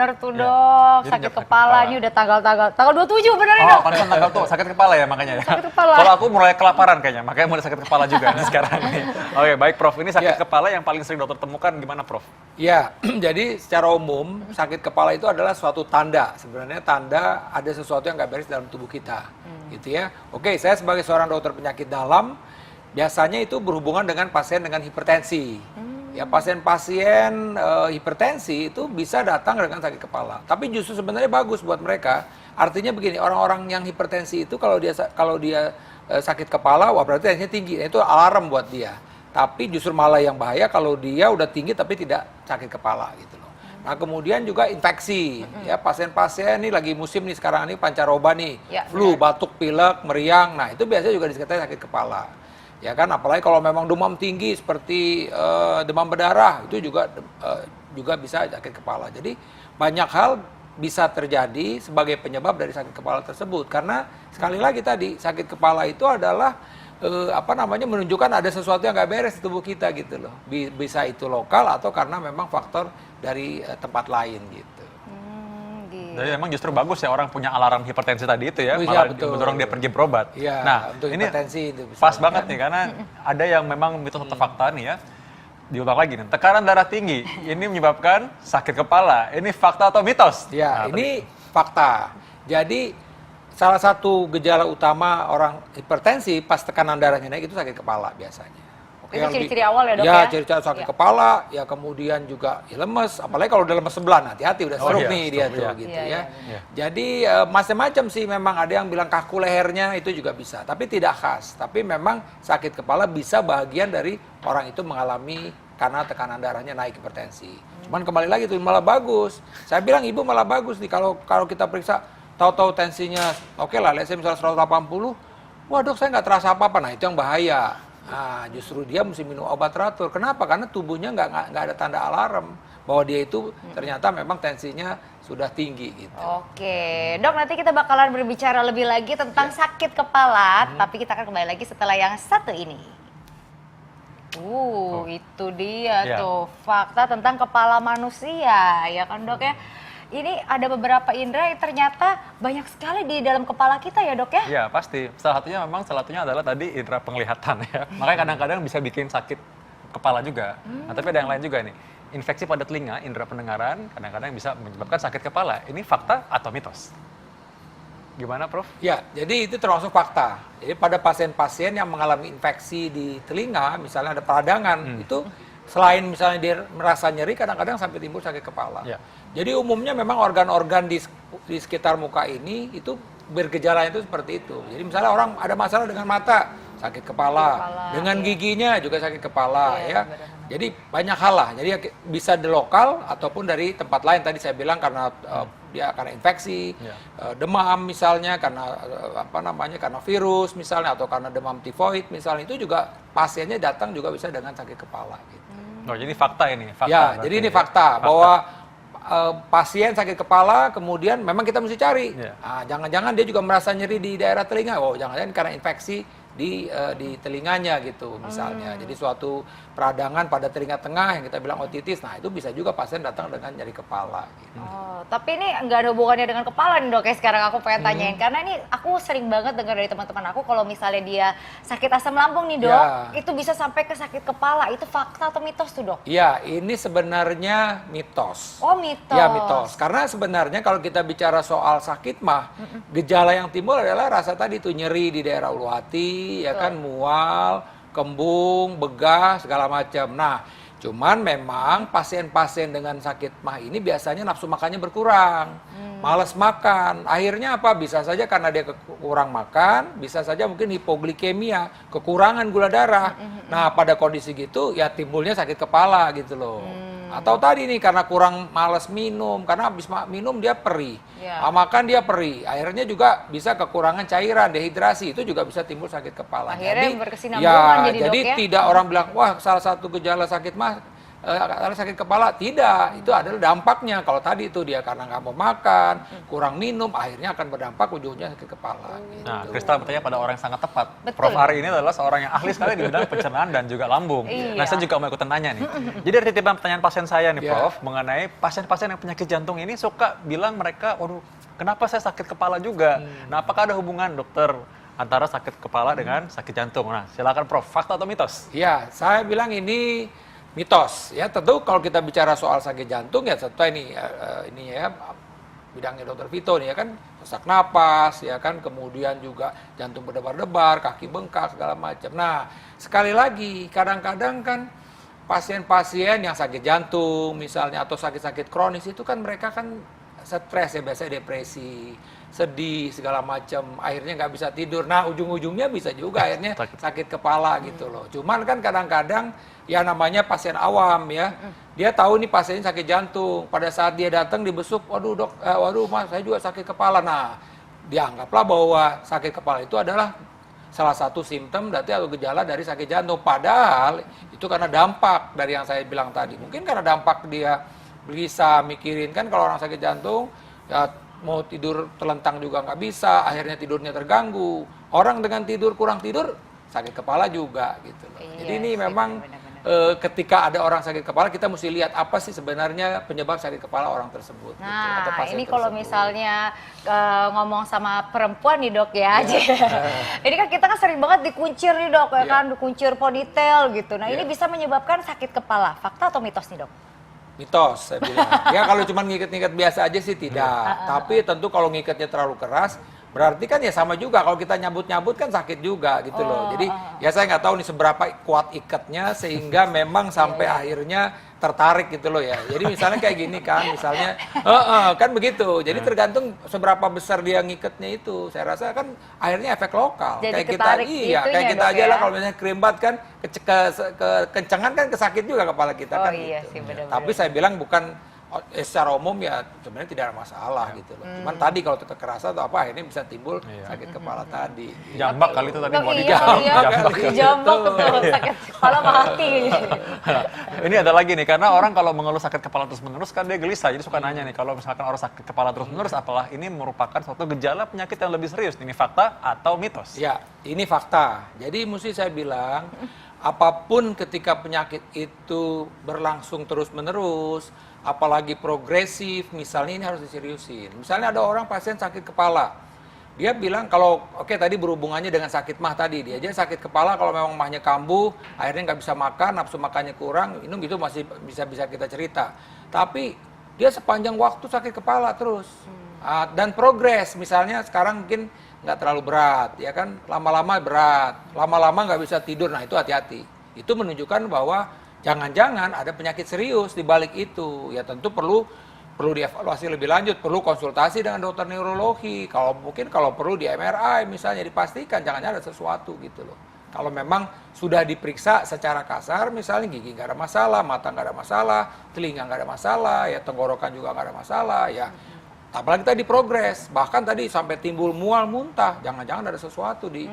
bener tuh dok, Jadi sakit sakit kepala ini udah tanggal 27 bener ya dok? Pantesan tanggal tuh sakit kepala ya makanya ya. Sakit kepala. Kalau aku mulai kelaparan kayaknya, makanya mulai sakit kepala juga nih sekarang nih. Oke, baik Prof. Ini sakit kepala yang paling sering dokter temukan gimana Prof? Ya, jadi secara umum sakit kepala itu adalah suatu tanda. Sebenarnya tanda ada sesuatu yang nggak beres dalam tubuh kita, gitu ya. Oke, saya sebagai seorang dokter penyakit dalam, biasanya itu berhubungan dengan pasien dengan hipertensi. Ya, pasien-pasien hipertensi itu bisa datang dengan sakit kepala. Tapi justru sebenarnya bagus buat mereka. Artinya begini, orang-orang yang hipertensi itu kalau dia sakit kepala, wah berarti tensinya tinggi. Itu alarm buat dia. Tapi justru malah yang bahaya kalau dia udah tinggi tapi tidak sakit kepala gitu loh. Nah, kemudian juga infeksi. Ya, pasien-pasien ini lagi musim nih sekarang ini pancaroba nih. Ya, Flu, batuk, pilek, meriang. Nah, itu biasanya juga disertai sakit kepala. Ya kan, apalagi kalau memang demam tinggi seperti demam berdarah itu juga bisa sakit kepala. Jadi banyak hal bisa terjadi sebagai penyebab dari sakit kepala tersebut. Karena sekali lagi tadi sakit kepala itu adalah menunjukkan ada sesuatu yang nggak beres di tubuh kita gitu loh. Bisa itu lokal atau karena memang faktor dari tempat lain gitu. Jadi memang justru bagus ya orang punya alarm hipertensi tadi itu ya, Iya, malah mendorong dia pergi berobat. Iya, Nah, untuk ini hipertensi itu bisa pas banget nih karena ada yang memang mitos atau fakta nih ya. Diulang lagi nih, tekanan darah tinggi ini menyebabkan sakit kepala. Ini fakta atau mitos? Ya, Nah, ini fakta. Jadi salah satu gejala utama orang hipertensi pas tekanan darahnya naik itu sakit kepala biasanya. Itu ciri-ciri awal ya dok ya? Ya, ciri-ciri sakit kepala, ya kemudian juga lemes. Apalagi kalau udah lemes sebelah, hati-hati udah stroke nih dia tuh gitu ya. Jadi macam-macam sih memang ada yang bilang kaku lehernya itu juga bisa. Tapi tidak khas. Tapi memang sakit kepala bisa bagian dari orang itu mengalami karena tekanan darahnya naik hipertensi. Cuman kembali lagi itu malah bagus. Saya bilang ibu malah bagus nih kalau kita periksa tahu-tahu tensinya oke lah, let's say misalnya 180, wah dok saya nggak terasa apa-apa, nah itu yang bahaya. Nah justru dia mesti minum obat teratur. Kenapa? Karena tubuhnya nggak ada tanda alarm bahwa dia itu ternyata memang tensinya sudah tinggi gitu. Oke, dok nanti kita bakalan berbicara lebih lagi tentang sakit kepala, tapi kita akan kembali lagi setelah yang satu ini. Itu dia tuh fakta tentang kepala manusia, ya kan dok ya? Ini ada beberapa indera yang ternyata banyak sekali di dalam kepala kita ya dok ya? Iya pasti, salah satunya adalah tadi indera penglihatan ya. Makanya kadang-kadang bisa bikin sakit kepala juga. Nah tapi ada yang lain juga nih, infeksi pada telinga, indera pendengaran, kadang-kadang bisa menyebabkan sakit kepala. Ini fakta atau mitos? Gimana Prof? Ya, jadi itu termasuk fakta. Jadi pada pasien-pasien yang mengalami infeksi di telinga, misalnya ada peradangan, itu selain misalnya dia merasa nyeri, kadang-kadang sampai timbul sakit kepala. Ya. Jadi umumnya memang organ-organ di sekitar muka ini itu bergejala itu seperti itu. Jadi misalnya orang ada masalah dengan mata, sakit kepala, dengan giginya juga sakit kepala ya. Jadi banyak hal lah. Jadi bisa di lokal ataupun dari tempat lain. Tadi saya bilang karena dia karena infeksi, demam misalnya karena karena virus misalnya atau karena demam tifoid misalnya, itu juga pasiennya datang juga bisa dengan sakit kepala gitu. Oh, jadi fakta ini. Fakta, ya, jadi ini fakta bahwa pasien sakit kepala kemudian memang kita mesti cari. Jangan-jangan dia juga merasa nyeri di daerah telinga. Oh, jangan-jangan karena infeksi di telinganya gitu misalnya. Jadi suatu peradangan pada telinga tengah yang kita bilang otitis. Nah, itu bisa juga pasien datang dengan nyeri kepala gitu. Oh, tapi ini nggak ada hubungannya dengan kepala nih dok ya, sekarang aku pengen tanyain. Karena ini aku sering banget dengar dari teman-teman aku kalau misalnya dia sakit asam lambung nih dok, itu bisa sampai ke sakit kepala. Itu fakta atau mitos tuh dok? Iya, ini sebenarnya mitos. Oh, mitos. Ya, mitos. Karena sebenarnya kalau kita bicara soal sakit mah, gejala yang timbul adalah rasa tadi tuh nyeri di daerah ulu hati, ya kan, mual, kembung, begah, segala macam. Nah, cuman memang pasien-pasien dengan sakit mah ini biasanya nafsu makannya berkurang, malas makan. Akhirnya apa? Bisa saja karena dia kurang makan, bisa saja mungkin hipoglikemia, kekurangan gula darah. Nah, pada kondisi gitu ya timbulnya sakit kepala gitu loh. Atau tadi nih karena kurang malas minum, karena habis minum dia perih, makan dia perih, akhirnya juga bisa kekurangan cairan, dehidrasi, itu juga bisa timbul sakit kepala. Akhirnya berkesinambungan jadi dok, ya? tidak orang bilang wah salah satu gejala sakit mah adalah sakit kepala. Tidak, itu adalah dampaknya. Kalau tadi itu dia karena nggak mau makan, kurang minum, akhirnya akan berdampak ujungnya sakit kepala. Gitu. Nah, Kristal bertanya pada orang yang sangat tepat. Betul. Prof. Ari ini adalah seorang yang ahli sekali di bidang pencernaan dan juga lambung. Iya. Nah, saya juga mau ikutan tanya nih. Jadi dari titipan pertanyaan pasien saya nih, Iya. Prof, mengenai pasien-pasien yang penyakit jantung ini suka bilang mereka, waduh, kenapa saya sakit kepala juga? Nah, apakah ada hubungan, dokter, antara sakit kepala dengan sakit jantung? Nah, silakan Prof, fakta atau mitos? Ya, saya bilang ini mitos. Ya, tentu kalau kita bicara soal sakit jantung ya tentu ini ya bidangnya dokter Vito nih ya kan, sesak napas ya kan, kemudian juga jantung berdebar-debar, kaki bengkak segala macam. Nah, sekali lagi kadang-kadang kan pasien-pasien yang sakit jantung misalnya atau sakit-sakit kronis itu kan mereka kan stres ya, biasanya depresi, sedih segala macam, akhirnya nggak bisa tidur. Nah, ujung-ujungnya bisa juga akhirnya sakit kepala gitu loh. Cuman kan kadang-kadang ya namanya pasien awam ya, dia tahu nih pasiennya sakit jantung. Pada saat dia datang dibesuk, waduh dok, waduh mas saya juga sakit kepala. Nah, dianggaplah bahwa sakit kepala itu adalah salah satu simptom berarti atau gejala dari sakit jantung. Padahal itu karena dampak dari yang saya bilang tadi. Mungkin karena dampak dia bisa mikirin kan kalau orang sakit jantung ya mau tidur telentang juga nggak bisa, akhirnya tidurnya terganggu. Orang dengan kurang tidur sakit kepala juga gitu loh. Iya Jadi ini sih, memang benar-benar. ketika ada orang sakit kepala kita mesti lihat apa sih sebenarnya penyebab sakit kepala orang tersebut. Gitu, atau Nah, pasien ini kalau tersebut. misalnya ngomong sama perempuan nih dok ya, ini kan kita kan sering banget dikuncir nih dok, ya kan, dikuncir ponytail gitu. Nah, ini bisa menyebabkan sakit kepala. Fakta atau mitos nih dok? Mitos, saya bilang. Ya kalau cuma ngikat-ngikat biasa aja sih tidak. Tapi tentu kalau ngikatnya terlalu keras, berarti kan ya sama juga. Kalau kita nyabut-nyabut kan sakit juga gitu loh. Jadi ya saya nggak tahu nih seberapa kuat ikatnya sehingga memang sampai akhirnya tertarik gitu loh ya. Jadi misalnya kayak gini kan, misalnya, kan begitu. Jadi tergantung seberapa besar dia ngikatnya itu. Saya rasa kan akhirnya efek lokal. Jadi Kayak kita, ketarik iya, itunya, kayak kita dok, aja ya? lah kalau misalnya kerimbat kan, kencengan kan kesakit juga kepala kita Oh kan. iya gitu. sih, benar-benar. Tapi saya bilang bukan secara umum ya sebenarnya tidak ada masalah gitu loh. Cuman tadi kalau tetap kerasa atau apa akhirnya bisa timbul sakit kepala tadi. Gitu. Jambak kali itu tadi Dok, mau iya, dijambak. iya. Jambak. Jambak betul, sakit kepala mati. Ini ada lagi nih, karena orang kalau mengeluh sakit kepala terus-menerus kan dia gelisah, jadi suka nanya nih, kalau misalkan orang sakit kepala terus-menerus, apalah ini merupakan suatu gejala penyakit yang lebih serius? Ini fakta atau mitos? Ya, ini fakta. Jadi mesti saya bilang, apapun ketika penyakit itu berlangsung terus-menerus, apalagi progresif, misalnya ini harus diseriusin. Misalnya ada orang pasien sakit kepala, dia bilang kalau oke tadi berhubungannya dengan sakit mah tadi, dia aja sakit kepala kalau memang mahnya kambuh, akhirnya nggak bisa makan, nafsu makannya kurang, minum itu masih bisa kita cerita. Tapi dia sepanjang waktu sakit kepala terus. Dan progres, misalnya sekarang mungkin nggak terlalu berat, ya kan, lama-lama berat, lama-lama nggak bisa tidur, nah itu hati-hati. Itu menunjukkan bahwa jangan-jangan ada penyakit serius di balik itu. Ya tentu perlu dievaluasi lebih lanjut, perlu konsultasi dengan dokter neurologi. Kalau perlu di MRI misalnya dipastikan jangan-jangan ada sesuatu gitu loh. Kalau memang sudah diperiksa secara kasar, misalnya gigi nggak ada masalah, mata nggak ada masalah, telinga nggak ada masalah, ya tenggorokan juga nggak ada masalah, ya. Apalagi tadi progres, bahkan tadi sampai timbul mual muntah, jangan-jangan ada sesuatu di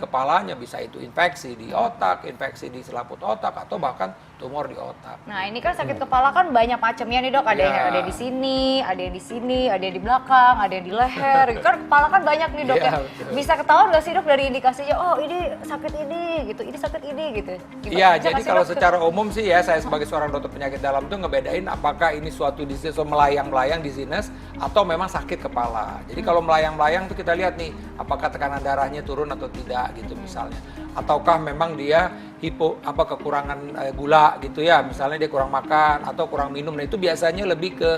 kepalanya, bisa itu infeksi di otak, infeksi di selaput otak, atau bahkan tumor di otak. Nah, ini kan sakit kepala kan banyak macamnya nih dok. Ada yang Iya. ada di sini, ada yang di sini, ada yang di belakang, ada yang di leher. Kan kepala kan banyak nih dok Iya, ya. betul. Bisa ketahuan nggak sih dok dari indikasinya? Oh ini sakit ini gitu, ini sakit ini gitu. Gimana? Iya, Bisa jadi nggak sih, kalau dok? secara umum sih ya, saya sebagai seorang dokter penyakit dalam tuh ngebedain apakah ini suatu disease melayang-melayang di sinus atau memang sakit kepala. Jadi kalau melayang-melayang tuh kita lihat nih, apakah tekanan darahnya turun atau tidak gitu misalnya. Ataukah memang dia kekurangan gula gitu ya, misalnya dia kurang makan atau kurang minum. Nah itu biasanya lebih ke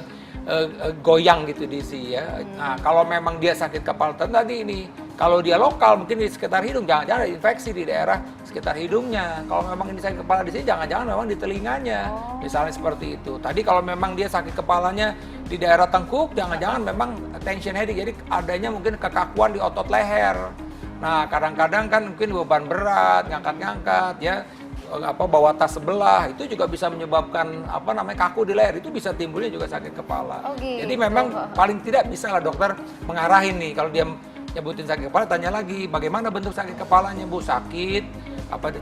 goyang gitu diisi ya. Nah kalau memang dia sakit kepala tadi ini, kalau dia lokal mungkin di sekitar hidung, jangan-jangan ada infeksi di daerah sekitar hidungnya. Kalau memang ini sakit kepala di sini, jangan-jangan memang di telinganya, misalnya seperti itu. Tadi kalau memang dia sakit kepalanya di daerah tengkuk, jangan-jangan memang tension headache, jadi adanya mungkin kekakuan di otot leher. Nah kadang-kadang kan mungkin beban berat, ngangkat-ngangkat ya, bawa tas sebelah, itu juga bisa menyebabkan kaku di leher, itu bisa timbulnya juga sakit kepala. Oh, gitu. Jadi memang paling tidak bisa lah dokter mengarahin nih, kalau dia nyebutin sakit kepala, tanya lagi bagaimana bentuk sakit kepalanya Bu, sakit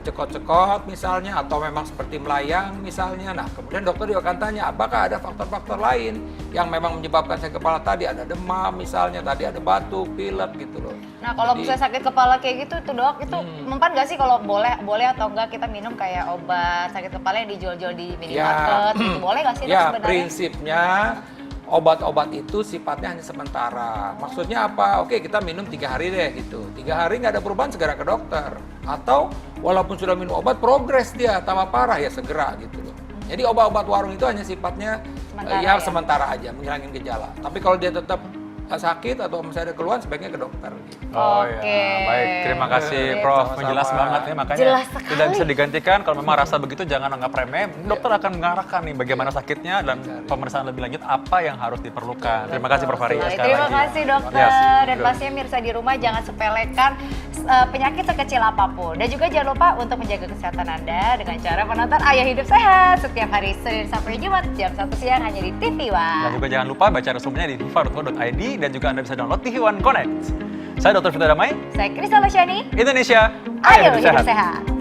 cekot-cekot misalnya, atau memang seperti melayang misalnya. Nah, kemudian dokter juga akan tanya, apakah ada faktor-faktor lain yang memang menyebabkan sakit kepala tadi? Ada demam misalnya, tadi ada batuk, pilek gitu loh. Nah, kalau misalnya sakit kepala kayak gitu tuh dok, itu mempan nggak sih kalau boleh atau enggak kita minum kayak obat sakit kepala yang dijual-jual di minimarket? Gitu. Boleh nggak sih dok Ya, sebenarnya? prinsipnya obat-obat itu sifatnya hanya sementara. Maksudnya apa? Oke, kita minum 3 hari deh gitu. 3 hari nggak ada perubahan, segera ke dokter. Atau walaupun sudah minum obat, progres dia tambah parah, ya segera gitu loh. Jadi obat-obat warung itu hanya sifatnya sementara aja, menghilangin gejala. Tapi kalau dia tetap sakit atau misalnya ada keluhan, sebaiknya ke dokter gitu. Oh Oke. ya, baik. Terima kasih Prof. Sama-sama. Menjelas banget ya, makanya Jelas sekali. tidak bisa digantikan. Kalau memang rasa begitu jangan anggap remeh. Dokter akan mengarahkan nih bagaimana sakitnya dan pemeriksaan lebih lanjut apa yang harus diperlukan. Terima kasih Prof. Ari. Sekali. sekali Terima lagi. kasih dokter. Yes, Dan good. pastinya Mirsa di rumah jangan sepelekan penyakit sekecil apapun. Dan juga jangan lupa untuk menjaga kesehatan Anda dengan cara menonton Ayah Hidup Sehat setiap hari Senin sampai Jumat jam 1 siang hanya di TV Dan One. juga jangan lupa baca resumnya di hifa.co.id dan juga Anda bisa download TV One Connect. Saya Dr. Vita Damai, Saya Kristal Lasyani. Indonesia, Ayo hidup sehat.